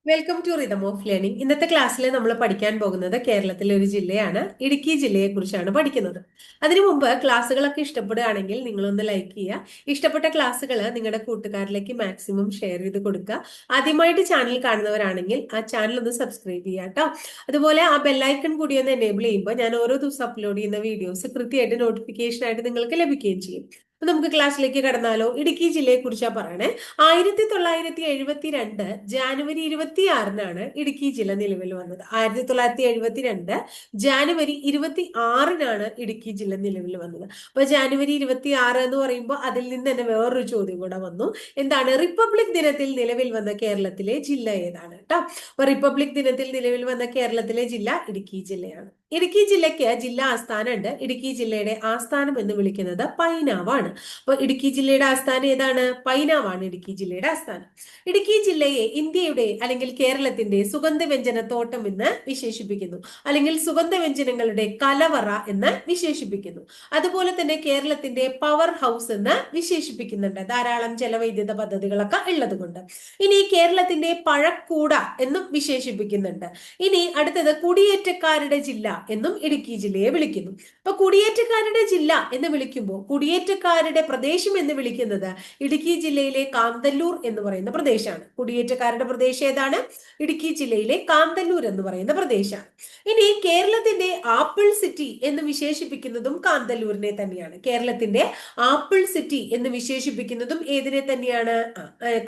Welcome to rhythm of learning. ഇന്നത്തെ ക്ലാസ്സിൽ നമ്മൾ പഠിക്കാൻ പോകുന്നത് കേരളത്തിലെ ഒരു ജില്ലയാണ്. ഇടുക്കി ജില്ലയെ കുറിച്ചാണ് പഠിക്കുന്നത്. അതിനു മുമ്പ് ക്ലാസ്സുകളൊക്കെ ഇഷ്ടപ്പെടുകയാണെങ്കിൽ നിങ്ങളൊന്ന് ലൈക്ക് ചെയ്യുക. ഇഷ്ടപ്പെട്ട ക്ലാസ്സുകൾ നിങ്ങളുടെ കൂട്ടുകാരിലേക്ക് മാക്സിമം ഷെയർ ചെയ്ത് കൊടുക്കുക. ആദ്യമായിട്ട് ചാനൽ കാണുന്നവരാണെങ്കിൽ ആ ചാനൽ ഒന്ന് സബ്സ്ക്രൈബ് ചെയ്യുക കേട്ടോ. അതുപോലെ ആ ബെല്ലൈക്കൺ കൂടി ഒന്ന് എനേബിൾ ചെയ്യുമ്പോൾ ഞാൻ ഓരോ ദിവസം അപ്ലോഡ് ചെയ്യുന്ന വീഡിയോസ് കൃത്യമായിട്ട് നോട്ടിഫിക്കേഷൻ ആയിട്ട് നിങ്ങൾക്ക് ലഭിക്കുകയും ചെയ്യും. അപ്പൊ നമുക്ക് ക്ലാസ്സിലേക്ക് കടന്നാലോ. ഇടുക്കി ജില്ലയെ കുറിച്ചാണ് പറയണേ. 1972 ജാനുവരി 26-നാണ് ഇടുക്കി ജില്ല നിലവിൽ വന്നത്. 1972 ജാനുവരി 26-നാണ് ഇടുക്കി ജില്ല നിലവിൽ വന്നത്. അപ്പൊ ജാനുവരി 26 എന്ന് പറയുമ്പോൾ അതിൽ നിന്ന് തന്നെ വേറൊരു ചോദ്യം കൂടെ വന്നു. എന്താണ് റിപ്പബ്ലിക് ദിനത്തിൽ നിലവിൽ വന്ന കേരളത്തിലെ ജില്ല ഏതാണ് കേട്ടോ. അപ്പൊ റിപ്പബ്ലിക് ദിനത്തിൽ നിലവിൽ വന്ന കേരളത്തിലെ ജില്ല ഇടുക്കി ജില്ലയാണ്. ഇടുക്കി ജില്ലയ്ക്ക് ജില്ലാ ആസ്ഥാനം ഉണ്ട്. ഇടുക്കി ജില്ലയുടെ ആസ്ഥാനം എന്ന് വിളിക്കുന്നത് പൈനാവാണ്. അപ്പൊ ഇടുക്കി ജില്ലയുടെ ആസ്ഥാനം ഏതാണ്? പൈനാവാണ് ഇടുക്കി ജില്ലയുടെ ആസ്ഥാനം. ഇടുക്കി ജില്ലയെ ഇന്ത്യയുടെ അല്ലെങ്കിൽ കേരളത്തിന്റെ സുഗന്ധവ്യഞ്ജന തോട്ടം എന്ന് വിശേഷിപ്പിക്കുന്നു, അല്ലെങ്കിൽ സുഗന്ധവ്യഞ്ജനങ്ങളുടെ കലവറ എന്ന് വിശേഷിപ്പിക്കുന്നു. അതുപോലെ തന്നെ കേരളത്തിന്റെ പവർ ഹൗസ് എന്ന് വിശേഷിപ്പിക്കുന്നുണ്ട്, ധാരാളം ജലവൈദ്യുത പദ്ധതികളൊക്കെ ഉള്ളത് കൊണ്ട്. ഇനി കേരളത്തിന്റെ പഴക്കൂട എന്നും വിശേഷിപ്പിക്കുന്നുണ്ട്. ഇനി അടുത്തത് കുടിയേറ്റക്കാരുടെ ജില്ല എന്നും ഇടുക്കി ജില്ലയെ വിളിക്കുന്നു. അപ്പൊ കുടിയേറ്റക്കാരുടെ ജില്ല എന്ന് വിളിക്കുമ്പോൾ കുടിയേറ്റക്കാരുടെ പ്രദേശം എന്ന് വിളിക്കുന്നത് ഇടുക്കി ജില്ലയിലെ കാന്തല്ലൂർ എന്ന് പറയുന്ന പ്രദേശമാണ്. കുടിയേറ്റക്കാരുടെ പ്രദേശം ഏതാണ്? ഇടുക്കി ജില്ലയിലെ കാന്തല്ലൂർ എന്ന് പറയുന്ന പ്രദേശമാണ്. ഇനി കേരളത്തിന്റെ ആപ്പിൾ സിറ്റി എന്ന് വിശേഷിപ്പിക്കുന്നതും കാന്തല്ലൂരിനെ തന്നെയാണ്. കേരളത്തിന്റെ ആപ്പിൾ സിറ്റി എന്ന് വിശേഷിപ്പിക്കുന്നതും ഏതിനെ തന്നെയാണ്?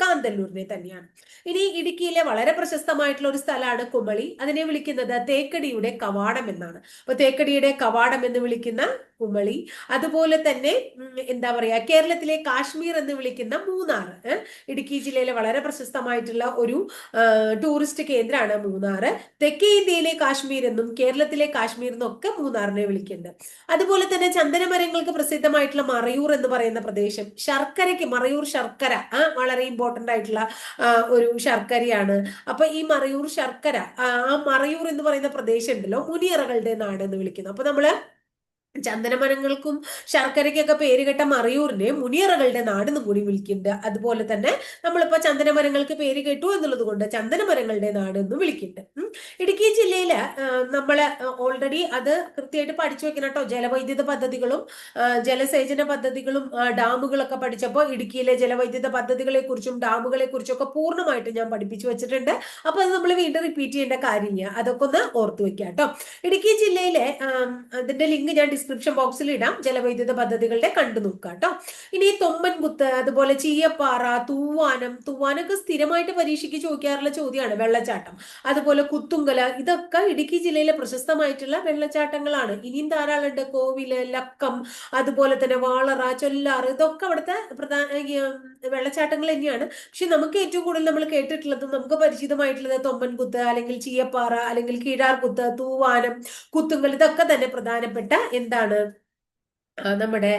കാന്തല്ലൂരിനെ തന്നെയാണ്. ഇനി ഇടുക്കിയിലെ വളരെ പ്രശസ്തമായിട്ടുള്ള ഒരു സ്ഥലമാണ് കുമളി. അതിനെ വിളിക്കുന്നത് തേക്കടിയുടെ കവാടം എന്നാണ്. അപ്പൊ തേക്കടിയുടെ കവാടം എന്ന് വിളിക്കുന്ന കുമളി. അതുപോലെ തന്നെ എന്താ പറയാ, കേരളത്തിലെ കാശ്മീർ എന്ന് വിളിക്കുന്ന മൂന്നാർ. ഇടുക്കി ജില്ലയിലെ വളരെ പ്രശസ്തമായിട്ടുള്ള ഒരു ടൂറിസ്റ്റ് കേന്ദ്രമാണ് മൂന്നാർ. തെക്കേ ഇന്ത്യയിലെ കാശ്മീർ എന്നും കേരളത്തിലെ കാശ്മീർ എന്നും ഒക്കെ മൂന്നാറിനെ വിളിക്കുന്നുണ്ട്. അതുപോലെ തന്നെ ചന്ദനമരങ്ങൾക്ക് പ്രസിദ്ധമായിട്ടുള്ള മറയൂർ എന്ന് പറയുന്ന പ്രദേശം, ശർക്കരയ്ക്ക് മറയൂർ ശർക്കര വളരെ ഇമ്പോർട്ടന്റ് ആയിട്ടുള്ള ഒരു ശർക്കരയാണ്. അപ്പൊ ഈ മറയൂർ ശർക്കര, ആ മറയൂർ എന്ന് പറയുന്ന പ്രദേശം ഉണ്ടല്ലോ, മുനിയറകളുടെ നാട് എന്ന് വിളിക്കുന്നു. അപ്പൊ നമ്മള് ചന്ദനമരങ്ങൾക്കും ശർക്കരയ്ക്കൊക്കെ പേരുകെട്ട മറയൂരിനെ മുനിയറകളുടെ നാടെന്നും കൂടി വിളിക്കുന്നുണ്ട്. അതുപോലെ തന്നെ നമ്മളിപ്പോ ചന്ദനമരങ്ങൾക്ക് പേര് കേട്ടു എന്നുള്ളത് കൊണ്ട് ചന്ദനമരങ്ങളുടെ നാട് എന്നും വിളിക്കുന്നുണ്ട്. ഇടുക്കി ജില്ലയില് നമ്മള് ഓൾറെഡി അത് കൃത്യമായിട്ട് പഠിച്ചു വെക്കണം കേട്ടോ. ജലവൈദ്യുത പദ്ധതികളും ജലസേചന പദ്ധതികളും ഡാമുകളൊക്കെ പഠിച്ചപ്പോൾ ഇടുക്കിയിലെ ജലവൈദ്യുത പദ്ധതികളെ കുറിച്ചും ഡാമുകളെ കുറിച്ചും ഒക്കെ പൂർണ്ണമായിട്ട് ഞാൻ പഠിപ്പിച്ചു വെച്ചിട്ടുണ്ട്. അപ്പൊ അത് നമ്മൾ വീണ്ടും റിപ്പീറ്റ് ചെയ്യേണ്ട കാര്യമില്ല. അതൊക്കെ ഒന്ന് ഓർത്തു വെക്കാം കേട്ടോ. ഇടുക്കി ജില്ലയിലെ അതിന്റെ ലിങ്ക് ഞാൻ ഡിസ്ക്രിപ്ഷൻ ബോക്സിൽ ഇടാം. ജലവൈദ്യുത പദ്ധതികളുടെ കണ്ടു നോക്കുക കേട്ടോ. ഇനി തൊമ്മൻകുത്ത്, അതുപോലെ ചീയപ്പാറ, തൂവാനൊക്കെ സ്ഥിരമായിട്ട് പരീക്ഷയ്ക്ക് ചോദിക്കാറുള്ള ചോദ്യമാണ്. വെള്ളച്ചാട്ടം, അതുപോലെ കുത്തുങ്കല, ഇതൊക്കെ ഇടുക്കി ജില്ലയിലെ പ്രശസ്തമായിട്ടുള്ള വെള്ളച്ചാട്ടങ്ങളാണ്. ഇനിയും ധാരാളം ഉണ്ട്. കോവില്, ലക്കം, അതുപോലെ തന്നെ വാളറ, ചൊല്ലാറ്, ഇതൊക്കെ അവിടുത്തെ പ്രധാന വെള്ളച്ചാട്ടങ്ങൾ തന്നെയാണ്. പക്ഷെ നമുക്ക് ഏറ്റവും കൂടുതൽ നമ്മൾ കേട്ടിട്ടുള്ളതും നമുക്ക് പരിചിതമായിട്ടുള്ളത് തൊമ്മൻകുത്ത്, അല്ലെങ്കിൽ ചീയപ്പാറ, അല്ലെങ്കിൽ കീഴാർകുത്ത്, തൂവാനം, കുത്തുങ്കൽ, ഇതൊക്കെ തന്നെ പ്രധാനപ്പെട്ട എന്താണ് നമ്മുടെ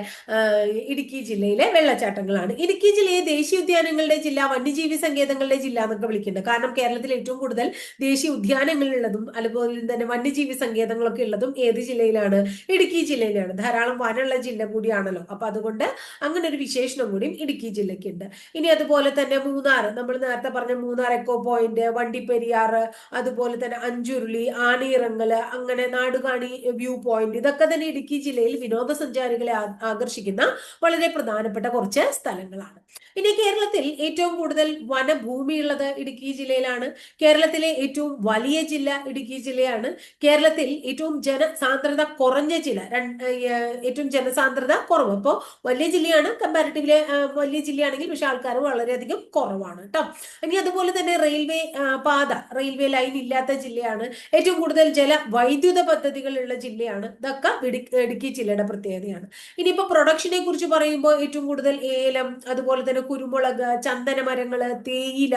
ഇടുക്കി ജില്ലയിലെ വെള്ളച്ചാട്ടങ്ങളാണ്. ഇടുക്കി ജില്ലയെ ദേശീയ ഉദ്യാനങ്ങളുടെ ജില്ല, വന്യജീവി സങ്കേതങ്ങളുടെ ജില്ല എന്നൊക്കെ വിളിക്കുന്നുണ്ട്. കാരണം കേരളത്തിൽ ഏറ്റവും കൂടുതൽ ദേശീയ ഉദ്യാനങ്ങളുള്ളതും അതുപോലെ തന്നെ വന്യജീവി സങ്കേതങ്ങളൊക്കെ ഉള്ളതും ഏത് ജില്ലയിലാണ്? ഇടുക്കി ജില്ലയിലാണ്. ധാരാളം വനമുള്ള ജില്ല കൂടിയാണല്ലോ. അപ്പൊ അതുകൊണ്ട് അങ്ങനെ ഒരു വിശേഷണം കൂടിയും ഇടുക്കി ജില്ലയ്ക്കുണ്ട്. ഇനി അതുപോലെ തന്നെ മൂന്നാർ, നമ്മൾ നേരത്തെ പറഞ്ഞ മൂന്നാർ എക്കോ പോയിന്റ്, വണ്ടിപ്പെരിയാർ, അതുപോലെ തന്നെ അഞ്ചുരുളി, ആണിയിറങ്ങല്, അങ്ങനെ നാടുകാണി വ്യൂ പോയിന്റ്, ഇതൊക്കെ തന്നെ ഇടുക്കി ജില്ലയിൽ വിനോദസഞ്ചാരികളെ ആകർഷിക്കുന്ന വളരെ പ്രധാനപ്പെട്ട കുറച്ച് സ്ഥലങ്ങളാണ്. ഇനി കേരളത്തിൽ ഏറ്റവും കൂടുതൽ വനഭൂമിയുള്ളത് ഇടുക്കി ജില്ലയിലാണ്. കേരളത്തിലെ ഏറ്റവും വലിയ ജില്ല ഇടുക്കി ജില്ലയാണ്. കേരളത്തിൽ ഏറ്റവും ജനസാന്ദ്രത കുറഞ്ഞ ജില്ല, ഏറ്റവും ജനസാന്ദ്രത കുറവ്. അപ്പോൾ വലിയ ജില്ലയാണ്, കമ്പാരിറ്റീവ്ലി വലിയ ജില്ലയാണെങ്കിൽ, പക്ഷെ ആൾക്കാർ വളരെയധികം കുറവാണ് കേട്ടോ. ഇനി അതുപോലെ തന്നെ റെയിൽവേ പാത, റെയിൽവേ ലൈൻ ഇല്ലാത്ത ജില്ലയാണ്. ഏറ്റവും കൂടുതൽ ജലവൈദ്യുത പദ്ധതികൾ ഉള്ള ജില്ലയാണ്. ഇതൊക്കെ ഇടുക്കി ജില്ലയുടെ പ്രത്യേകതയാണ്. ഇനിയിപ്പോ പ്രൊഡക്ഷനെ കുറിച്ച് പറയുമ്പോൾ ഏറ്റവും കൂടുതൽ ഏലം, അതുപോലെ തന്നെ കുരുമുളക്, ചന്ദനമരങ്ങള്, തേയില,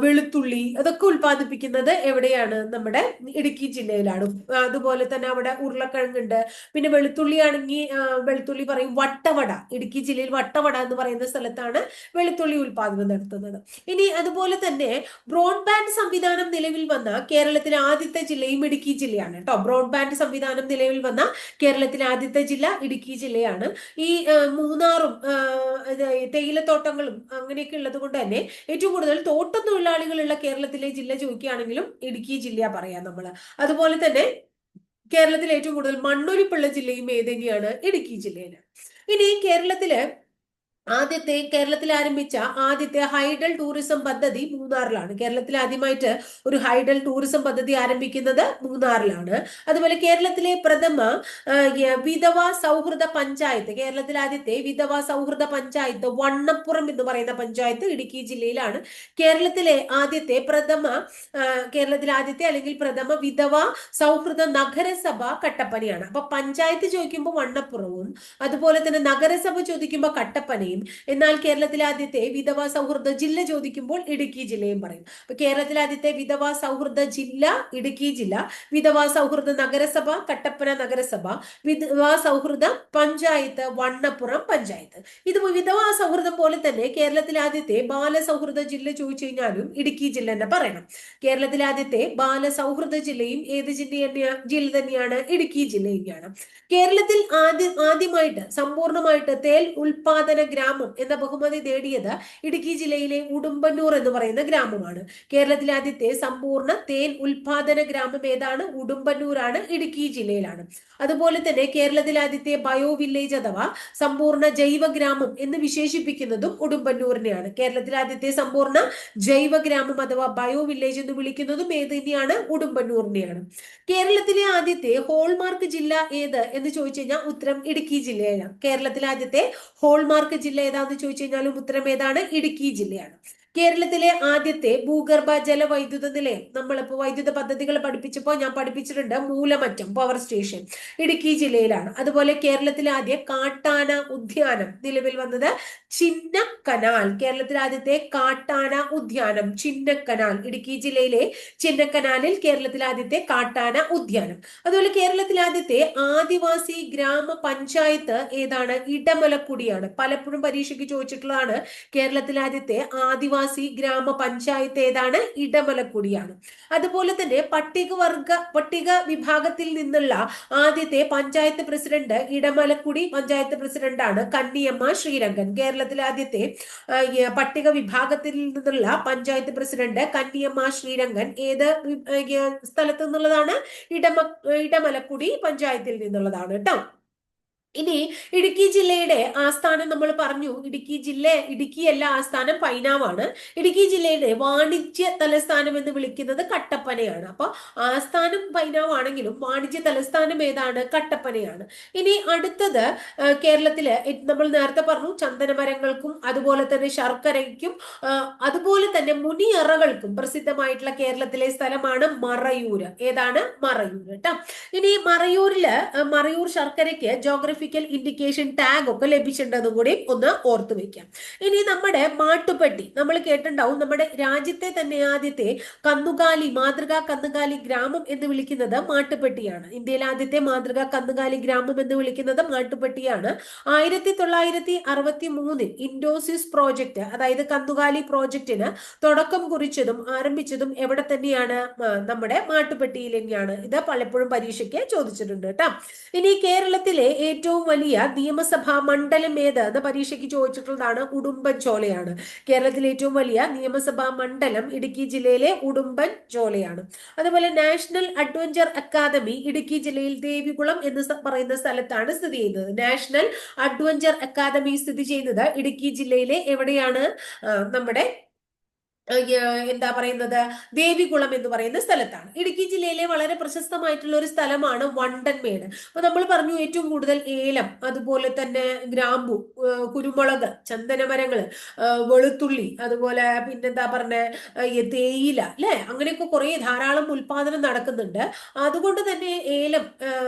വെളുത്തുള്ളി, അതൊക്കെ ഉൽപ്പാദിപ്പിക്കുന്നത് എവിടെയാണ്? നമ്മുടെ ഇടുക്കി ജില്ലയിലാണ്. അതുപോലെ തന്നെ അവിടെ ഉരുളക്കിഴങ്ങുണ്ട്. പിന്നെ വെളുത്തുള്ളി ആണെങ്കിൽ വെളുത്തുള്ളി പറയും വട്ടവട, ഇടുക്കി ജില്ലയിൽ വട്ടവട എന്ന് പറയുന്ന സ്ഥലത്താണ് വെളുത്തുള്ളി ഉൽപാദനം നടത്തുന്നത്. ഇനി അതുപോലെ തന്നെ ബ്രോഡ്ബാൻഡ് സംവിധാനം നിലവിൽ വന്ന കേരളത്തിലെ ആദ്യത്തെ ജില്ലയും ഇടുക്കി ജില്ലയാണ് കേട്ടോ. ബ്രോഡ്ബാൻഡ് സംവിധാനം നിലവിൽ വന്ന കേരളത്തിലെ ആദ്യത്തെ ജില്ല ഇടുക്കി ഇടുക്കി ജില്ലയാണ്. ഈ മൂന്നാറും തേയിലത്തോട്ടങ്ങളും അങ്ങനെയൊക്കെ ഉള്ളത് കൊണ്ട് തന്നെ ഏറ്റവും കൂടുതൽ തോട്ടം തൊഴിലാളികളുള്ള കേരളത്തിലെ ജില്ല ചോദിക്കുകയാണെങ്കിലും ഇടുക്കി ജില്ല പറയാം നമ്മള്. അതുപോലെ തന്നെ കേരളത്തിൽ ഏറ്റവും കൂടുതൽ മണ്ണൊലിപ്പുള്ള ജില്ലയും ഏത് തന്നെയാണ്? ഇടുക്കി ജില്ലയാണ്. ഇനി കേരളത്തിൽ ആരംഭിച്ച ആദ്യത്തെ ഹൈഡൽ ടൂറിസം പദ്ധതി മൂന്നാറിലാണ്. കേരളത്തിൽ ആദ്യമായിട്ട് ഒരു ഹൈഡൽ ടൂറിസം പദ്ധതി ആരംഭിക്കുന്നത് മൂന്നാറിലാണ്. അതുപോലെ കേരളത്തിലെ പ്രഥമ വിധവ സൗഹൃദ പഞ്ചായത്ത്, കേരളത്തിലെ ആദ്യത്തെ വിധവ സൗഹൃദ പഞ്ചായത്ത് വണ്ണപ്പുറം എന്ന് പറയുന്ന പഞ്ചായത്ത് ഇടുക്കി ജില്ലയിലാണ്. കേരളത്തിലെ ആദ്യത്തെ അല്ലെങ്കിൽ പ്രഥമ വിധവ സൗഹൃദ നഗരസഭ കട്ടപ്പനയാണ്. അപ്പൊ പഞ്ചായത്ത് ചോദിക്കുമ്പോൾ വണ്ണപ്പുറവും അതുപോലെ തന്നെ നഗരസഭ ചോദിക്കുമ്പോൾ കട്ടപ്പനയും, എന്നാൽ കേരളത്തിലെ ആദ്യത്തെ വിധവ സൗഹൃദ ജില്ല ചോദിക്കുമ്പോൾ ഇടുക്കി ജില്ലയും പറയും. അപ്പൊ കേരളത്തിലെ ആദ്യത്തെ വിധവ സൗഹൃദ ജില്ല ഇടുക്കി ജില്ല, വിധവ സൗഹൃദ നഗരസഭ കട്ടപ്പന നഗരസഭ, വിധവ സൗഹൃദ പഞ്ചായത്ത് വണ്ണപ്പുറം പഞ്ചായത്ത്. ഇത് വിധവ സൗഹൃദം പോലെ തന്നെ കേരളത്തിലെ ആദ്യത്തെ ബാലസൗഹൃദ ജില്ല ചോദിച്ചു കഴിഞ്ഞാലും ഇടുക്കി ജില്ല തന്നെ പറയണം. കേരളത്തിലെ ആദ്യത്തെ ബാലസൗഹൃദ ജില്ലയും ഏത് ജില്ല തന്നെയാണ്? ഇടുക്കി ജില്ല തന്നെയാണ്. കേരളത്തിൽ ആദ്യമായിട്ട് സമ്പൂർണമായിട്ട് തേൽ ഉൽപാദന ഗ്രാമം എന്ന ബഹുമതി നേടിയത് ഇടുക്കി ജില്ലയിലെ ഉടുമ്പന്നൂർ എന്ന് പറയുന്ന ഗ്രാമമാണ്. കേരളത്തിലെ ആദ്യത്തെ സമ്പൂർണ്ണ തേൻ ഉൽപാദന ഗ്രാമം ഏതാണ്? ഉടുമ്പന്നൂരാണ്, ഇടുക്കി ജില്ലയിലാണ്. അതുപോലെ തന്നെ കേരളത്തിലെ ആദ്യത്തെ ബയോ വില്ലേജ് അഥവാ സമ്പൂർണ്ണ ജൈവ ഗ്രാമം എന്ന് വിശേഷിപ്പിക്കുന്നതും ഉടുമ്പന്നൂരിനെയാണ്. കേരളത്തിലെ ആദ്യത്തെ സമ്പൂർണ്ണ ജൈവ ഗ്രാമം അഥവാ ബയോ വില്ലേജ് എന്ന് വിളിക്കുന്നതും ഏത് തന്നെയാണ്? ഉടുമ്പന്നൂരിനെയാണ്. കേരളത്തിലെ ആദ്യത്തെ ഹോൾമാർക്ക് ജില്ല ഏത് എന്ന് ചോദിച്ചു കഴിഞ്ഞാൽ ഉത്തരം ഇടുക്കി ജില്ലയാണ്. കേരളത്തിലെ ആദ്യത്തെ ഹോൾമാർക്ക് ജില്ല ഏതാന്ന് ചോദിച്ചു കഴിഞ്ഞാലും ഉത്തരം ഏതാണ്? ഇടുക്കി ജില്ലയാണ്. കേരളത്തിലെ ആദ്യത്തെ ഭൂഗർഭ ജലവൈദ്യുത നിലയം, നമ്മളിപ്പോ വൈദ്യുത പദ്ധതികൾ പഠിപ്പിച്ചപ്പോൾ ഞാൻ പഠിപ്പിച്ചിട്ടുണ്ട് മൂലമറ്റം പവർ സ്റ്റേഷൻ, ഇടുക്കി ജില്ലയിലാണ്. അതുപോലെ കേരളത്തിലെ ആദ്യ കാട്ടാന ഉദ്യാനം നിലവിൽ വന്നത് ചിന്നക്കനാൽ. കേരളത്തിലെ ആദ്യത്തെ കാട്ടാന ഉദ്യാനം ചിന്നക്കനാൽ, ഇടുക്കി ജില്ലയിലെ ചിന്നക്കനാലിൽ കേരളത്തിലെ ആദ്യത്തെ കാട്ടാന ഉദ്യാനം. അതുപോലെ കേരളത്തിലെ ആദ്യത്തെ ആദിവാസി ഗ്രാമ പഞ്ചായത്ത് ഏതാണ്? ഇടമലക്കുടിയാണ്. പലപ്പോഴും പരീക്ഷയ്ക്ക് ചോദിച്ചിട്ടുള്ളതാണ്. കേരളത്തിലെ ആദ്യത്തെ ആദിവാസി ഗ്രാമ പഞ്ചായത്ത് ഏതാണ്? ഇടമലക്കുടിയാണ്. അതുപോലെ തന്നെ പട്ടിക വിഭാഗത്തിൽ നിന്നുള്ള ആദ്യത്തെ പഞ്ചായത്ത് പ്രസിഡന്റ് ഇടമലക്കുടി പഞ്ചായത്ത് പ്രസിഡന്റാണ് കന്നിയമ്മ ശ്രീരംഗൻ. കേരളത്തിലെ ആദ്യത്തെ പട്ടിക വിഭാഗത്തിൽ നിന്നുള്ള പഞ്ചായത്ത് പ്രസിഡന്റ് കന്നിയമ്മ ശ്രീരംഗൻ ഏത് സ്ഥലത്ത് നിന്നുള്ളതാണ്? ഇടമലക്കുടി പഞ്ചായത്തിൽ നിന്നുള്ളതാണ് കേട്ടോ. ഇനി ഇടുക്കി ജില്ലയുടെ ആസ്ഥാനം നമ്മൾ പറഞ്ഞു. ഇടുക്കിയല്ല ആസ്ഥാനം, പൈനാവാണ്. ഇടുക്കി ജില്ലയുടെ വാണിജ്യ തലസ്ഥാനം എന്ന് വിളിക്കുന്നത് കട്ടപ്പനയാണ്. അപ്പൊ ആസ്ഥാനം പൈനാവാണെങ്കിലും വാണിജ്യ തലസ്ഥാനം ഏതാണ്? കട്ടപ്പനയാണ്. ഇനി അടുത്തത് കേരളത്തില് നമ്മൾ നേരത്തെ പറഞ്ഞു ചന്ദനമരങ്ങൾക്കും അതുപോലെ തന്നെ ശർക്കരയ്ക്കും അതുപോലെ തന്നെ മുനിയറകൾക്കും പ്രസിദ്ധമായിട്ടുള്ള കേരളത്തിലെ സ്ഥലമാണ് മറയൂര്. ഏതാണ്? മറയൂർ കേട്ടോ. ഇനി മറയൂർ ശർക്കരയ്ക്ക് ജോഗ്രഫിക്കൽ ഇൻഡിക്കേഷൻ ടാഗ് ഒക്കെ ലഭിച്ചിട്ടുണ്ടെന്നും കൂടി ഒന്ന് ഓർത്തു വെക്കാം. ഇനി നമ്മുടെ മാട്ടുപ്പെട്ടി നമ്മൾ കേട്ടിട്ടുണ്ടാവും. നമ്മുടെ രാജ്യത്തെ തന്നെ ആദ്യത്തെ മാതൃകാ കന്നുകാലി ഗ്രാമം എന്ന് വിളിക്കുന്നത് മാട്ടുപ്പെട്ടിയാണ്. ഇന്ത്യയിലെ ആദ്യത്തെ മാതൃകാ കന്നുകാലി ഗ്രാമം എന്ന് വിളിക്കുന്നത് മാട്ടുപ്പെട്ടിയാണ്. 1963 ഇൻഡോസിസ് പ്രോജക്റ്റ്, അതായത് കന്നുകാലി പ്രോജക്റ്റിന് തുടക്കം കുറിച്ചതും ആരംഭിച്ചതും എവിടെ തന്നെയാണ്? നമ്മുടെ മാട്ടുപ്പെട്ടിയിൽ തന്നെയാണ്. ഇത് പലപ്പോഴും പരീക്ഷയ്ക്ക് ചോദിച്ചിട്ടുണ്ട് കേട്ടോ. ഇനി കേരളത്തിലെ ഏറ്റവും വലിയ നിയമസഭാ മണ്ഡലം ഏത് എന്ന് പരീക്ഷയ്ക്ക് ചോദിച്ചിട്ടുള്ളതാണ്. ഉടുമ്പൻചോലയാണ്. കേരളത്തിലെ ഏറ്റവും വലിയ നിയമസഭാ മണ്ഡലം ഇടുക്കി ജില്ലയിലെ ഉടുമ്പൻചോലയാണ്. അതുപോലെ നാഷണൽ അഡ്വഞ്ചർ അക്കാദമി ഇടുക്കി ജില്ലയിൽ ദേവികുളം എന്ന് പറയുന്ന സ്ഥലത്താണ് സ്ഥിതി ചെയ്യുന്നത്. നാഷണൽ അഡ്വഞ്ചർ അക്കാദമി സ്ഥിതി ചെയ്യുന്നത് ഇടുക്കി ജില്ലയിലെ എവിടെയാണ്? നമ്മുടെ എന്താ പറയുന്നത്, ദേവികുളം എന്ന് പറയുന്ന സ്ഥലത്താണ്. ഇടുക്കി ജില്ലയിലെ വളരെ പ്രശസ്തമായിട്ടുള്ള ഒരു സ്ഥലമാണ് വണ്ടൻമേട്. അപ്പൊ നമ്മൾ പറഞ്ഞു ഏറ്റവും കൂടുതൽ ഏലം, അതുപോലെ തന്നെ ഗ്രാമ്പു, കുരുമുളക്, ചന്ദനമരങ്ങള്, വെളുത്തുള്ളി, അതുപോലെ പിന്നെന്താ പറഞ്ഞ തേയില, അല്ലെ, അങ്ങനെയൊക്കെ കുറെ ധാരാളം ഉൽപാദനം നടക്കുന്നുണ്ട്. അതുകൊണ്ട് തന്നെ ഏലം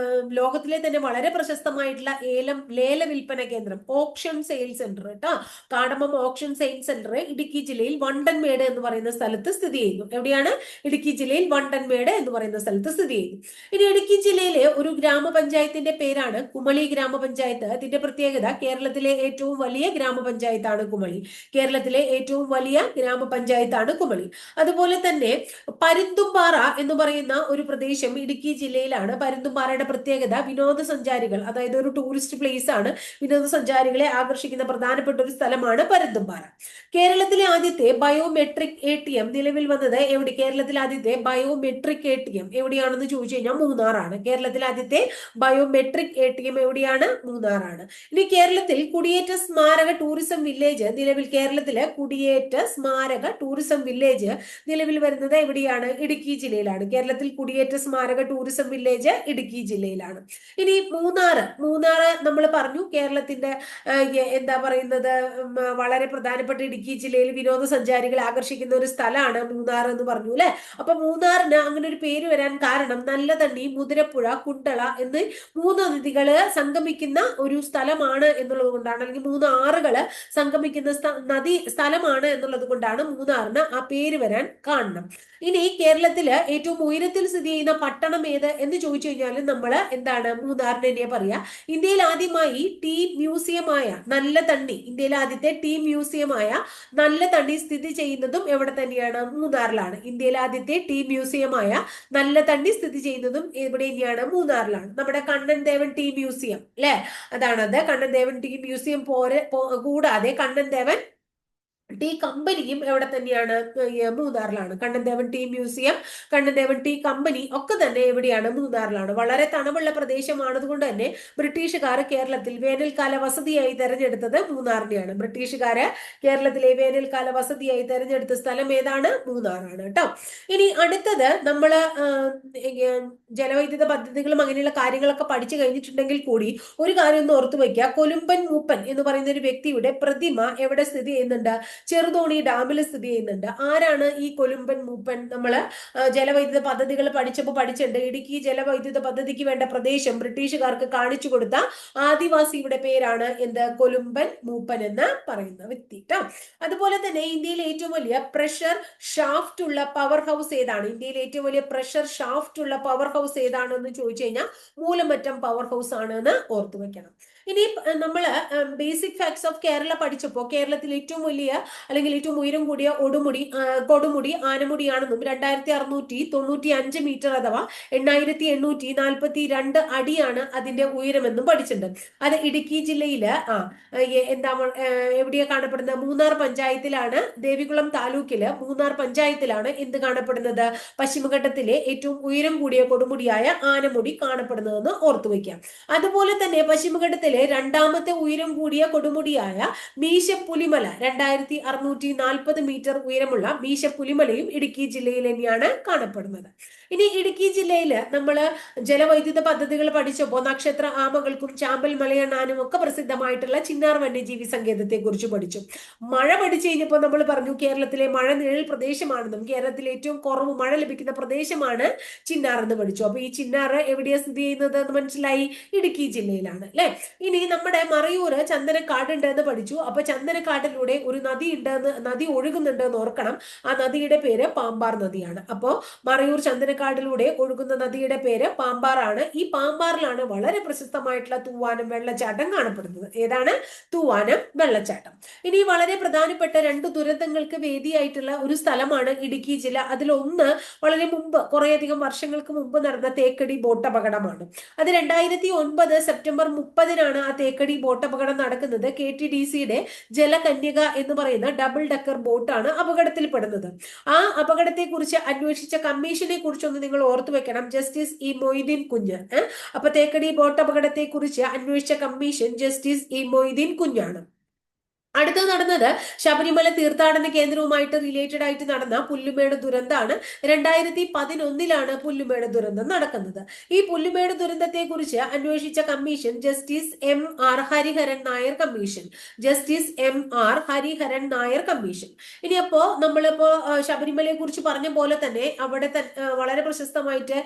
ലോകത്തിലെ തന്നെ വളരെ പ്രശസ്തമായിട്ടുള്ള ഏലം ലേല വിൽപ്പന കേന്ദ്രം, ഓപ്ഷൻ സെയിൽ സെന്റർ കേട്ടോ, കാടമം ഓപ്ഷൻ സെയിൽ സെന്റർ ഇടുക്കി ജില്ലയിൽ വണ്ടൻമേട് എന്ന് പറയുന്ന സ്ഥലത്ത് സ്ഥിതി ചെയ്യുന്നു. എവിടെയാണ്? ഇടുക്കി ജില്ലയിൽ വണ്ടൻമേട് എന്ന് പറയുന്ന സ്ഥലത്ത് സ്ഥിതി ചെയ്യുന്നു. ഇനി ഇടുക്കി ജില്ലയിലെ ഒരു ഗ്രാമപഞ്ചായത്തിന്റെ പേരാണ് കുമളി ഗ്രാമപഞ്ചായത്ത്. ഇതിന്റെ പ്രത്യേകത കേരളത്തിലെ ഏറ്റവും വലിയ ഗ്രാമപഞ്ചായത്താണ് കുമളി. കേരളത്തിലെ ഏറ്റവും വലിയ ഗ്രാമപഞ്ചായത്താണ് കുമളി. അതുപോലെ തന്നെ പരുന്തുംപാറ എന്ന് പറയുന്ന ഒരു പ്രദേശം ഇടുക്കി ജില്ലയിലാണ്. പരുന്തുംപാറയുടെ പ്രത്യേകത വിനോദസഞ്ചാരികൾ, അതായത് ഒരു ടൂറിസ്റ്റ് പ്ലേസ് ആണ്. വിനോദസഞ്ചാരികളെ ആകർഷിക്കുന്ന പ്രധാനപ്പെട്ട ഒരു സ്ഥലമാണ് പരുന്തുംപാറ. കേരളത്തിലെ ആദ്യത്തെ ബയോമെട്രിക് ATM നിലവിൽ വന്നത് എവിടെ? കേരളത്തിലെ ആദ്യത്തെ ബയോമെട്രിക് ATM എവിടെയാണെന്ന് ചോദിച്ചു കഴിഞ്ഞാൽ മൂന്നാറാണ്. കേരളത്തിലെ ആദ്യത്തെ ബയോമെട്രിക് ATM എവിടെയാണ്? മൂന്നാറാണ്. ഇനി കേരളത്തിൽ കുടിയേറ്റ സ്മാരക ടൂറിസം വില്ലേജ് നിലവിൽ, കേരളത്തിലെ കുടിയേറ്റ സ്മാരക ടൂറിസം വില്ലേജ് നിലവിൽ വരുന്നത് എവിടെയാണ്? ഇടുക്കി ജില്ലയിലാണ്. കേരളത്തിൽ കുടിയേറ്റ സ്മാരക ടൂറിസം വില്ലേജ് ഇടുക്കി ജില്ലയിലാണ്. ഇനി മൂന്നാറ് നമ്മൾ പറഞ്ഞു കേരളത്തിന്റെ എന്താ പറയുന്നത്, വളരെ പ്രധാനപ്പെട്ട ഇടുക്കി ജില്ലയിൽ വിനോദസഞ്ചാരികളെ ആകർഷിക്കുന്ന ഒരു സ്ഥലമാണ് മൂന്നാർ എന്ന് പറഞ്ഞു അല്ലെ. അപ്പൊ മൂന്നാറിന് അങ്ങനെ ഒരു പേര് വരാൻ കാരണം നല്ലതണ്ണി, മുതിരപ്പുഴ, കുണ്ടള എന്നീ 3 നദികള് സംഗമിക്കുന്ന ഒരു സ്ഥലമാണ് എന്നുള്ളത് കൊണ്ടാണ്, അല്ലെങ്കിൽ 3 ആറുകള് സംഗമിക്കുന്ന സ്ഥലമാണ് എന്നുള്ളത് കൊണ്ടാണ് മൂന്നാറിന് ആ പേര് വരാൻ കാരണം. ഇനി കേരളത്തില് ഏറ്റവും ഉയരത്തിൽ സ്ഥിതി ചെയ്യുന്ന പട്ടണം ഏത് എന്ന് ചോദിച്ചു കഴിഞ്ഞാൽ നമ്മൾ എന്താണ്? മൂന്നാറിനെ തന്നെ പറയാ. ഇന്ത്യയിൽ ആദ്യമായി ടീ മ്യൂസിയമായ നല്ല തണ്ണി, ഇന്ത്യയിലെ ആദ്യത്തെ ടീ മ്യൂസിയമായ നല്ല തണ്ണി സ്ഥിതി ചെയ്യുന്നതും എവിടെ തന്നെയാണ്? മൂന്നാറിലാണ്. ഇന്ത്യയിലെ ആദ്യത്തെ ടീ മ്യൂസിയമായ നല്ല തണ്ണി സ്ഥിതി ചെയ്യുന്നതും എവിടെ തന്നെയാണ്? മൂന്നാറിലാണ്. നമ്മുടെ കണ്ണൻ ദേവൻ ടീ മ്യൂസിയം അല്ലെ, അതാണത്. കണ്ണൻ ദേവൻ ടീ മ്യൂസിയം കൂടാതെ കണ്ണൻ ദേവൻ ടീ കമ്പനിയും എവിടെ തന്നെയാണ്? മൂന്നാറിലാണ്. Kannan Devan tea museum, Kannan Devan tea company ഒക്കെ തന്നെ എവിടെയാണ്? മൂന്നാറിലാണ്. വളരെ തണുപ്പുള്ള പ്രദേശമാണതുകൊണ്ട് തന്നെ ബ്രിട്ടീഷുകാർ കേരളത്തിൽ വേനൽക്കാല വസതിയായി തെരഞ്ഞെടുത്തത് മൂന്നാറിനെയാണ്. ബ്രിട്ടീഷുകാര് കേരളത്തിലെ വേനൽക്കാല വസതിയായി തെരഞ്ഞെടുത്ത സ്ഥലം ഏതാണ്? മൂന്നാറാണ് കേട്ടോ. ഇനി അടുത്തത് നമ്മള് ജലവൈദ്യുത പദ്ധതികളും അങ്ങനെയുള്ള കാര്യങ്ങളൊക്കെ പഠിച്ചു കഴിഞ്ഞിട്ടുണ്ടെങ്കിൽ കൂടി ഒരു കാര്യം ഒന്ന് ഓർത്തു വയ്ക്കുക. കൊലുമ്പൻ മൂപ്പൻ എന്ന് പറയുന്ന ഒരു വ്യക്തിയുടെ പ്രതിമ എവിടെ സ്ഥിതി ചെയ്യുന്നുണ്ട്? ചെറുതോണി ഡാമിൽ സ്ഥിതി ചെയ്യുന്നുണ്ട്. ആരാണ് ഈ കൊലുമ്പൻ മൂപ്പൻ? നമ്മള് ജലവൈദ്യുത പദ്ധതികൾ പഠിച്ചപ്പോൾ പഠിച്ചിട്ടുണ്ട്. ഇടുക്കി ജലവൈദ്യുത പദ്ധതിക്ക് വേണ്ട പ്രദേശം ബ്രിട്ടീഷുകാർക്ക് കാണിച്ചു കൊടുത്ത ആദിവാസിയുടെ പേരാണ് എന്ത്? കൊലുമ്പൻ മൂപ്പൻ എന്ന് പറയുന്ന വ്യക്തി ട്ടോ. അതുപോലെ തന്നെ ഇന്ത്യയിലെ ഏറ്റവും വലിയ പ്രഷർ ഷാഫ്റ്റ് ഉള്ള പവർ ഹൗസ് ഏതാണ്? ഇന്ത്യയിലെ ഏറ്റവും വലിയ പ്രഷർ ഷാഫ്റ്റ് ഉള്ള പവർ ഹൗസ് ഏതാണെന്ന് ചോദിച്ചു കഴിഞ്ഞാൽ മൂലമറ്റം പവർ ഹൗസ് ആണെന്ന് ഓർത്തു വെക്കണം. ഇനി നമ്മള് ബേസിക് ഫാക്ട്സ് ഓഫ് കേരള പഠിച്ചപ്പോൾ കേരളത്തിൽ ഏറ്റവും വലിയ അല്ലെങ്കിൽ ഏറ്റവും ഉയരം കൂടിയ കൊടുമുടി ആനമുടിയാണെന്നും 2695 മീറ്റർ അഥവാ 8842 അടിയാണ് അതിന്റെ ഉയരമെന്നും പഠിച്ചിട്ടുണ്ട്. അത് ഇടുക്കി ജില്ലയില് എന്താ എവിടെയാ കാണപ്പെടുന്നത്? മൂന്നാർ പഞ്ചായത്തിലാണ്. ദേവികുളം താലൂക്കില് മൂന്നാർ പഞ്ചായത്തിലാണ് എന്ത് കാണപ്പെടുന്നത്? പശ്ചിമഘട്ടത്തിലെ ഏറ്റവും ഉയരം കൂടിയ കൊടുമുടിയായ ആനമുടി കാണപ്പെടുന്നതെന്ന് ഓർത്തുവെക്കാം. അതുപോലെ തന്നെ പശ്ചിമഘട്ടത്തിലെ രണ്ടാമത്തെ ഉയരം കൂടിയ കൊടുമുടിയായ മീശപ്പുലിമല 2640 മീറ്റർ ഉയരമുള്ള മീശപ്പുലിമലയും ഇടുക്കി ജില്ലയിൽ തന്നെയാണ് കാണപ്പെടുന്നത്. ഇനി ഇടുക്കി ജില്ലയിൽ നമ്മൾ ജലവൈദ്യുത പദ്ധതികൾ പഠിച്ചപ്പോൾ നക്ഷത്ര ആമകൾക്കും ചാമ്പൽ മലയണ്ണാനും ഒക്കെ പ്രസിദ്ധമായിട്ടുള്ള ചിന്നാർ വന്യജീവി സങ്കേതത്തെ കുറിച്ച് പഠിച്ചു. മഴ പഠിച്ചു കഴിഞ്ഞപ്പോൾ നമ്മൾ പറഞ്ഞു കേരളത്തിലെ മഴ നിഴൽ പ്രദേശമാണെന്നും കേരളത്തിൽ ഏറ്റവും കുറവ് മഴ ലഭിക്കുന്ന പ്രദേശമാണ് ചിന്നാർ എന്ന് പഠിച്ചു. അപ്പൊ ഈ ചിന്നാർ എവിടെയാണ് സ്ഥിതി ചെയ്യുന്നത് എന്ന് മനസ്സിലായി? ഇടുക്കി ജില്ലയിലാണ് അല്ലെ. ഇനി നമ്മുടെ മറയൂര് ചന്ദനക്കാട് ഉണ്ട് എന്ന് പഠിച്ചു. അപ്പൊ ചന്ദനക്കാടിലൂടെ ഒരു നദി ഒഴുകുന്നുണ്ട് എന്ന് ഓർക്കണം. ആ നദിയുടെ പേര് പാമ്പാർ നദിയാണ്. അപ്പോ മറയൂർ ചന്ദനക്കാടിലൂടെ ഒഴുകുന്ന നദിയുടെ പേര് പാമ്പാറാണ്. ഈ പാമ്പാറിലാണ് വളരെ പ്രശസ്തമായിട്ടുള്ള തൂവാനം വെള്ളച്ചാട്ടം കാണപ്പെടുന്നത്. ഏതാണ്? തൂവാനം വെള്ളച്ചാട്ടം. ഇനി വളരെ പ്രധാനപ്പെട്ട 2 ദുരന്തങ്ങൾക്ക് വേദിയായിട്ടുള്ള ഒരു സ്ഥലമാണ് ഇടുക്കി ജില്ല. അതിലൊന്ന് വളരെ മുമ്പ്, കുറേയധികം വർഷങ്ങൾക്ക് മുമ്പ് നടന്ന തേക്കടി ബോട്ട് അപകടമാണ്. അത് 2009 സെപ്റ്റംബർ 30 ആ തേക്കടി ബോട്ട് അപകടം നടക്കുന്നത്. KTDCയുടെ ജലകന്യക എന്ന് പറയുന്ന ഡബിൾ ഡക്കർ ബോട്ടാണ് അപകടത്തിൽപ്പെടുന്നത്. ആ അപകടത്തെ കുറിച്ച് അന്വേഷിച്ച കമ്മീഷനെ കുറിച്ചൊന്ന് നിങ്ങൾ ഓർത്തു വെക്കണം. ജസ്റ്റിസ് ഇ മൊയ്തീൻ കുഞ്ഞ്. അപ്പൊ തേക്കടി ബോട്ട് അപകടത്തെ കുറിച്ച് അന്വേഷിച്ച കമ്മീഷൻ ജസ്റ്റിസ് ഇ മൊയ്തീൻ കുഞ്ഞാണ്. അടുത്ത നടന്നത് ശബരിമല തീർത്ഥാടന കേന്ദ്രവുമായിട്ട് റിലേറ്റഡ് ആയിട്ട് നടന്ന പുല്ലുമേട് ദുരന്തമാണ്. 2011 പുല്ലുമേട് ദുരന്തം നടക്കുന്നത്. ഈ പുല്ലുമേട് ദുരന്തത്തെ കുറിച്ച് അന്വേഷിച്ച commission justice MR Hariharan Nair commission. Justice MR Hariharan Nair commission. ഇനിയപ്പോ നമ്മളിപ്പോ ശബരിമലയെ കുറിച്ച് പറഞ്ഞ പോലെ തന്നെ അവിടെ വളരെ പ്രശസ്തമായിട്ട്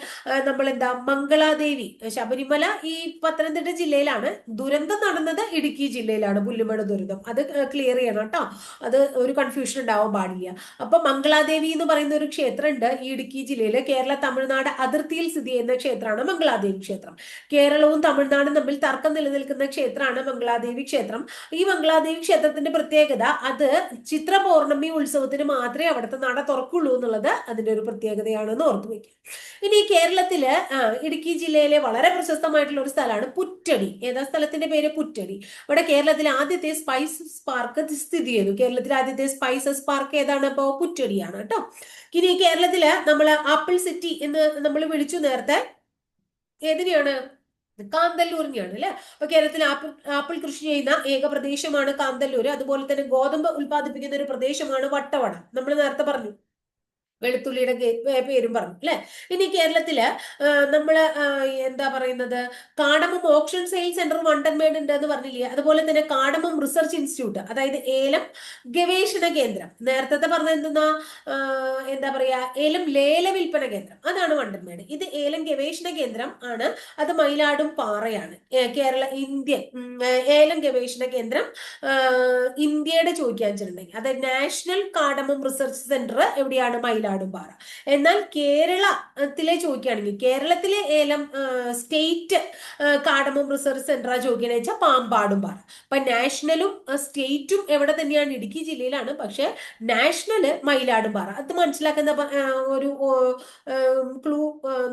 നമ്മൾ മംഗളാദേവി, ശബരിമല ഈ പത്തനംതിട്ട ജില്ലയിലാണ്. ദുരന്തം നടന്നത് ഇടുക്കി ജില്ലയിലാണ്, പുല്ലുമേട് ദുരന്തം. അത് ക്ലിയർ ചെയ്യണം കേട്ടോ. അത് ഒരു കൺഫ്യൂഷൻ ഉണ്ടാവാൻ പാടില്ല. അപ്പൊ മംഗളാദേവി എന്ന് പറയുന്ന ഒരു ക്ഷേത്രം ഉണ്ട് ഈ ഇടുക്കി ജില്ലയില്. കേരള തമിഴ്നാട് അതിർത്തിയിൽ സ്ഥിതി ചെയ്യുന്ന ക്ഷേത്രമാണ് മംഗളാദേവി ക്ഷേത്രം. കേരളവും തമിഴ്നാടും തമ്മിൽ തർക്കം നിലനിൽക്കുന്ന ക്ഷേത്രമാണ് മംഗളാദേവി ക്ഷേത്രം. ഈ മംഗളാദേവി ക്ഷേത്രത്തിന്റെ പ്രത്യേകത അത് ചിത്ര പൗർണമി ഉത്സവത്തിന് മാത്രമേ അവിടുത്തെ നട തുറക്കുള്ളൂ എന്നുള്ളത് അതിന്റെ ഒരു പ്രത്യേകതയാണെന്ന് ഓർത്തു വെക്കുക. ഇനി കേരളത്തില് ഇടുക്കി ജില്ലയിലെ വളരെ പ്രശസ്തമായിട്ടുള്ള ഒരു സ്ഥലമാണ് പുറ്റടി. ഏതാ സ്ഥലത്തിന്റെ പേര്? പുറ്റടി. ഇവിടെ കേരളത്തിലെ ആദ്യത്തെ സ്പൈസസ് പാർക്ക് സ്ഥിതി ചെയ്യുന്നു. കേരളത്തിലെ ആദ്യത്തെ സ്പൈസസ് പാർക്ക് ഏതാണ്? ഇപ്പോ പുറ്റടിയാണ് കേട്ടോ. ഇനി കേരളത്തില് നമ്മൾ ആപ്പിൾ സിറ്റി എന്ന് നമ്മൾ വിളിച്ചു നേരത്തെ ഏതിനെയാണ്? കാന്തല്ലൂരിനെയാണ് അല്ലെ. അപ്പൊ കേരളത്തിൽ ആപ്പിൾ കൃഷി ചെയ്യുന്ന ഏക പ്രദേശമാണ് കാന്തല്ലൂര്. അതുപോലെ തന്നെ ഗോതമ്പ് ഉൽപ്പാദിപ്പിക്കുന്ന ഒരു പ്രദേശമാണ് വട്ടവട. നമ്മൾ നേരത്തെ പറഞ്ഞു, വെളുത്തുള്ളിയുടെ പേരും പറഞ്ഞു അല്ലെ. ഇനി കേരളത്തില് നമ്മള് എന്താ പറയുന്നത്, കാടമം ഓപ്ഷൻ സെയിൽ സെന്റർ വണ്ടൻമേട് ഉണ്ട് എന്ന് പറഞ്ഞില്ലേ. അതുപോലെ തന്നെ കാടമം റിസർച്ച് ഇൻസ്റ്റിറ്റ്യൂട്ട്, അതായത് ഏലം ഗവേഷണ കേന്ദ്രം. നേരത്തെ പറഞ്ഞ എന്താ പറയാ, ഏലം ലേല വിൽപ്പന കേന്ദ്രം, അതാണ് വണ്ടൻമേട്. ഇത് ഏലം ഗവേഷണ കേന്ദ്രം ആണ്. അത് മയിലാടും പാറയാണ്. ഇന്ത്യൻ ഏലം ഗവേഷണ കേന്ദ്രം ഇന്ത്യയുടെ ചോദിക്കാൻ വെച്ചിട്ടുണ്ടെങ്കിൽ അത് നാഷണൽ കാടമം റിസർച്ച് സെന്റർ എവിടെയാണ്? മയിലാടും പാറ. എന്നാൽ കേരളത്തിലെ ചോദിക്കുകയാണെങ്കിൽ കേരളത്തിലെ ഏലം സ്റ്റേറ്റ് കാടമം റിസർച്ച് സെന്റർ ചോദിക്കണെന്ന് വെച്ചാൽ പാമ്പാടും പാറ. അപ്പൊ നാഷണലും സ്റ്റേറ്റും എവിടെ തന്നെയാണ്? ഇടുക്കി ജില്ലയിലാണ്. പക്ഷെ നാഷണല് മയിലാടും പാറ. അത് മനസ്സിലാക്കുന്ന ഒരു ക്ലൂ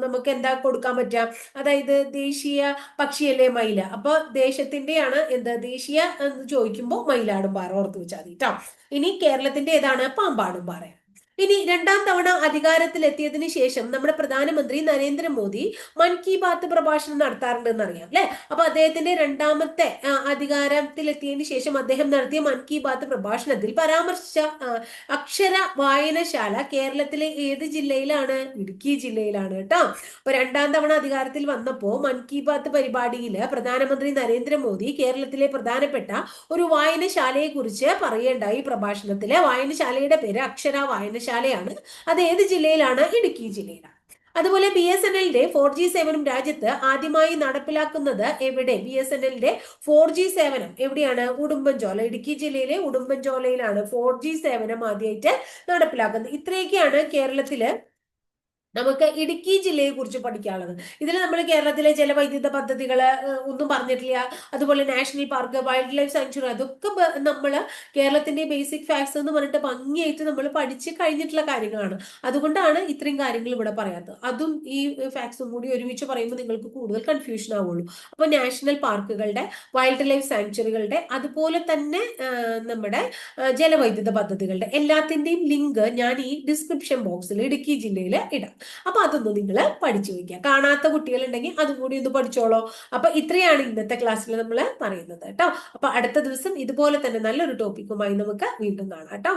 നമുക്ക് എന്താ കൊടുക്കാൻ പറ്റുക? അതായത് ദേശീയ പക്ഷിയല്ലേ മയില. അപ്പൊ ദേശത്തിന്റെയാണ് എന്ത് ദേശീയ എന്ന് ചോദിക്കുമ്പോൾ മയിലാടും പാറ ഓർത്തു വെച്ചാൽ മതി കേട്ടോ. ഇനി കേരളത്തിന്റെ ഏതാണ്? പാമ്പാടും പാറ. ഇനി രണ്ടാം തവണ അധികാരത്തിലെത്തിയതിനു ശേഷം നമ്മുടെ പ്രധാനമന്ത്രി നരേന്ദ്രമോദി മൻ കി ബാത്ത് പ്രഭാഷണം നടത്താറുണ്ടെന്ന് അറിയാം അല്ലെ. അപ്പൊ അദ്ദേഹത്തിന്റെ രണ്ടാമത്തെ അധികാരത്തിലെത്തിയതിനു ശേഷം അദ്ദേഹം നടത്തിയ മൻ കി ബാത്ത് പ്രഭാഷണത്തിൽ പരാമർശിച്ച അക്ഷര വായനശാല കേരളത്തിലെ ഏത് ജില്ലയിലാണ്? ഇടുക്കി ജില്ലയിലാണ് കേട്ടോ. അപ്പൊ രണ്ടാം തവണ അധികാരത്തിൽ വന്നപ്പോ മൻ കി ബാത്ത് പരിപാടിയില് പ്രധാനമന്ത്രി നരേന്ദ്രമോദി കേരളത്തിലെ പ്രധാനപ്പെട്ട ഒരു വായനശാലയെ കുറിച്ച് പറയേണ്ടായി പ്രഭാഷണത്തില്. വായനശാലയുടെ പേര് അക്ഷര വായനശാലയാണ്. അത് ഏത് ജില്ലയിലാണ്? ഇടുക്കി ജില്ലയിലാണ്. അതുപോലെ BSNLന്റെ 4G സേവനം രാജ്യത്ത് ആദ്യമായി നടപ്പിലാക്കുന്നത് എവിടെ? BSNLന്റെ 4G സേവനം എവിടെയാണ്? ഉടുമ്പൻചോല. ഇടുക്കി ജില്ലയിലെ ഉടുമ്പൻചോലയിലാണ് 4G സേവനം ആദ്യമായിട്ട് നടപ്പിലാക്കുന്നത്. ഇത്രയൊക്കെയാണ് കേരളത്തില് നമുക്ക് ഇടുക്കി ജില്ലയെ കുറിച്ച് പഠിക്കാനുള്ളത്. ഇതിൽ നമ്മൾ കേരളത്തിലെ ജലവൈദ്യുത പദ്ധതികൾ ഒന്നും പറഞ്ഞിട്ടില്ല. അതുപോലെ national park, wild life sanctuary, അതൊക്കെ നമ്മൾ കേരളത്തിന്റെ ബേസിക് ഫാക്ട്സ് എന്ന് പറഞ്ഞിട്ട് ഭംഗിയായിട്ട് നമ്മൾ പഠിച്ച് കഴിഞ്ഞിട്ടുള്ള കാര്യങ്ങളാണ്. അതുകൊണ്ടാണ് ഇത്രയും കാര്യങ്ങൾ ഇവിടെ പറയാത്തത്. അതും ഈ ഫാക്ട്സും കൂടി ഒരുമിച്ച് പറയുമ്പോൾ നിങ്ങൾക്ക് കൂടുതൽ കൺഫ്യൂഷൻ ആവുള്ളൂ. അപ്പൊ നാഷണൽ പാർക്കുകളുടെ, വൈൽഡ് ലൈഫ് സാങ്ച്വറികളുടെ, അതുപോലെ തന്നെ നമ്മുടെ ജലവൈദ്യുത പദ്ധതികളുടെ എല്ലാത്തിന്റെയും ലിങ്ക് ഞാൻ ഈ ഡിസ്ക്രിപ്ഷൻ ബോക്സിൽ ഇടുക്കി ജില്ലയിൽ ഇടാം. അപ്പൊ അതൊന്ന് നിങ്ങൾ പഠിച്ചു വയ്ക്കുക. കാണാത്ത കുട്ടികളുണ്ടെങ്കിൽ അതും കൂടി ഒന്ന് പഠിച്ചോളോ. അപ്പൊ ഇത്രയാണ് ഇന്നത്തെ ക്ലാസ്സിൽ നമ്മൾ പറയുന്നത് കേട്ടോ. അപ്പൊ അടുത്ത ദിവസം ഇതുപോലെ തന്നെ നല്ലൊരു ടോപ്പിക്കുമായി നമുക്ക് വീണ്ടും കാണാം കേട്ടോ.